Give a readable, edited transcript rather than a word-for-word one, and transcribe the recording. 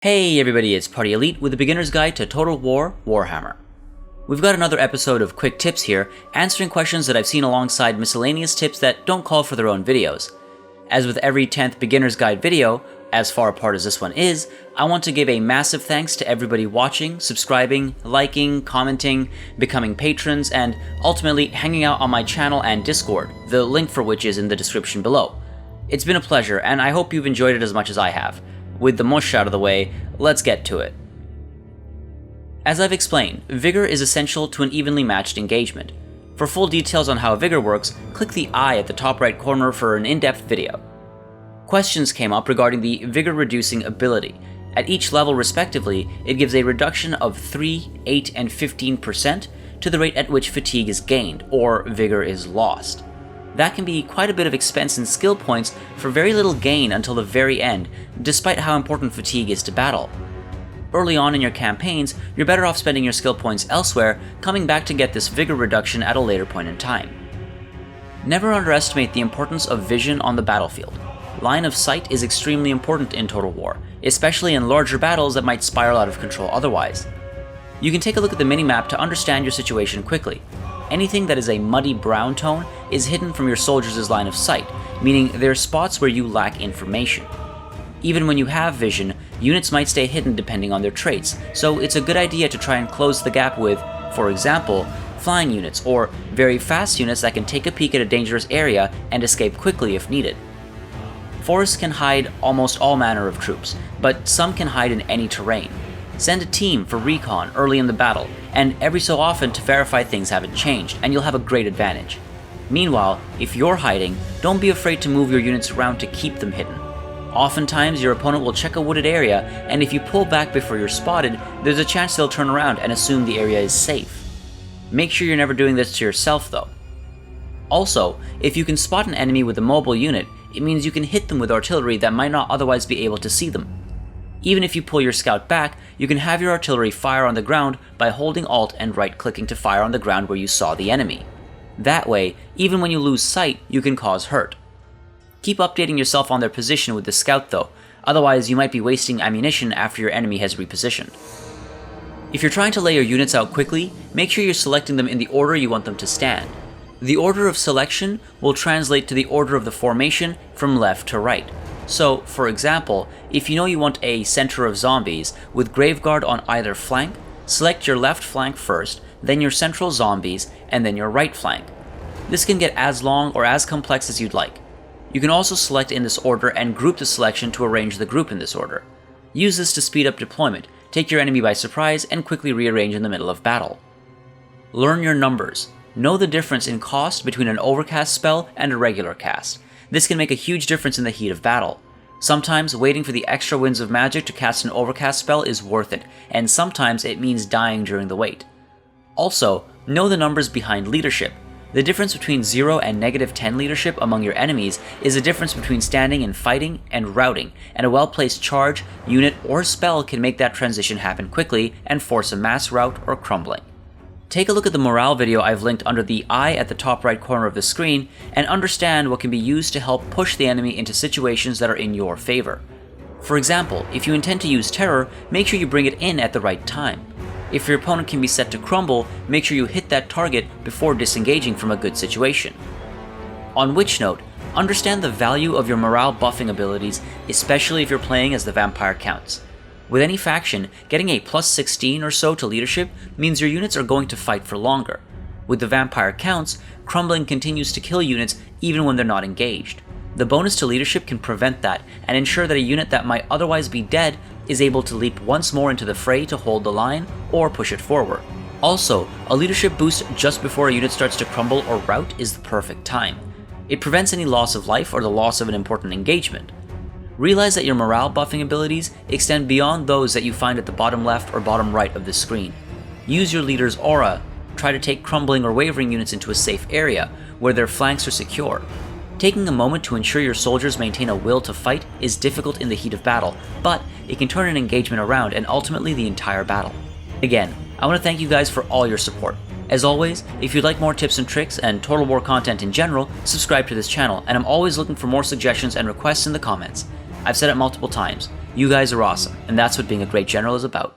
Hey everybody, it's Party Elite with a beginner's guide to Total War Warhammer. We've got another episode of quick tips here, answering questions that I've seen alongside miscellaneous tips that don't call for their own videos. As with every 10th beginner's guide video, as far apart as this one is, I want to give a massive thanks to everybody watching, subscribing, liking, commenting, becoming patrons, and ultimately hanging out on my channel and Discord, the link for which is in the description below. It's been a pleasure, and I hope you've enjoyed it as much as I have. With the mush out of the way, let's get to it. As I've explained, vigour is essential to an evenly matched engagement. For full details on how vigour works, click the I at the top right corner for an in-depth video. Questions came up regarding the vigour reducing ability. At each level respectively, it gives a reduction of 3, 8, and 15% to the rate at which fatigue is gained, or vigour is lost. That can be quite a bit of expense in skill points for very little gain until the very end, despite how important fatigue is to battle. Early on in your campaigns, you're better off spending your skill points elsewhere, coming back to get this vigour reduction at a later point in time. Never underestimate the importance of vision on the battlefield. Line of sight is extremely important in Total War, especially in larger battles that might spiral out of control otherwise. You can take a look at the minimap to understand your situation quickly. Anything that is a muddy brown tone is hidden from your soldiers' line of sight, meaning there are spots where you lack information. Even when you have vision, units might stay hidden depending on their traits, so it's a good idea to try and close the gap with, for example, flying units or very fast units that can take a peek at a dangerous area and escape quickly if needed. Forests can hide almost all manner of troops, but some can hide in any terrain. Send a team for recon early in the battle, and every so often to verify things haven't changed, and you'll have a great advantage. Meanwhile, if you're hiding, don't be afraid to move your units around to keep them hidden. Oftentimes, your opponent will check a wooded area, and if you pull back before you're spotted, there's a chance they'll turn around and assume the area is safe. Make sure you're never doing this to yourself though. Also, if you can spot an enemy with a mobile unit, it means you can hit them with artillery that might not otherwise be able to see them. Even if you pull your scout back, you can have your artillery fire on the ground by holding Alt and right-clicking to fire on the ground where you saw the enemy. That way, even when you lose sight, you can cause hurt. Keep updating yourself on their position with the scout though, otherwise you might be wasting ammunition after your enemy has repositioned. If you're trying to lay your units out quickly, make sure you're selecting them in the order you want them to stand. The order of selection will translate to the order of the formation from left to right. So, for example, if you know you want a center of zombies with Graveguard on either flank, select your left flank first, then your central zombies, and then your right flank. This can get as long or as complex as you'd like. You can also select in this order and group the selection to arrange the group in this order. Use this to speed up deployment, take your enemy by surprise, and quickly rearrange in the middle of battle. Learn your numbers. Know the difference in cost between an overcast spell and a regular cast. This can make a huge difference in the heat of battle. Sometimes waiting for the extra winds of magic to cast an overcast spell is worth it, and sometimes it means dying during the wait. Also, know the numbers behind leadership. The difference between 0 and -10 leadership among your enemies is the difference between standing and fighting and routing, and a well-placed charge, unit, or spell can make that transition happen quickly and force a mass rout or crumbling. Take a look at the morale video I've linked under the I at the top right corner of the screen and understand what can be used to help push the enemy into situations that are in your favor. For example, if you intend to use terror, make sure you bring it in at the right time. If your opponent can be set to crumble, make sure you hit that target before disengaging from a good situation. On which note, understand the value of your morale buffing abilities, especially if you're playing as the vampire counts. With any faction, getting a +16 or so to leadership means your units are going to fight for longer. With the vampire counts, crumbling continues to kill units even when they're not engaged. The bonus to leadership can prevent that and ensure that a unit that might otherwise be dead is able to leap once more into the fray to hold the line or push it forward. Also, a leadership boost just before a unit starts to crumble or rout is the perfect time. It prevents any loss of life or the loss of an important engagement. Realize that your morale buffing abilities extend beyond those that you find at the bottom left or bottom right of the screen. Use your leader's aura. Try to take crumbling or wavering units into a safe area where their flanks are secure. Taking a moment to ensure your soldiers maintain a will to fight is difficult in the heat of battle, but it can turn an engagement around and ultimately the entire battle. Again, I want to thank you guys for all your support. As always, if you'd like more tips and tricks and Total War content in general, subscribe to this channel, and I'm always looking for more suggestions and requests in the comments. I've said it multiple times. You guys are awesome, and that's what being a great general is about.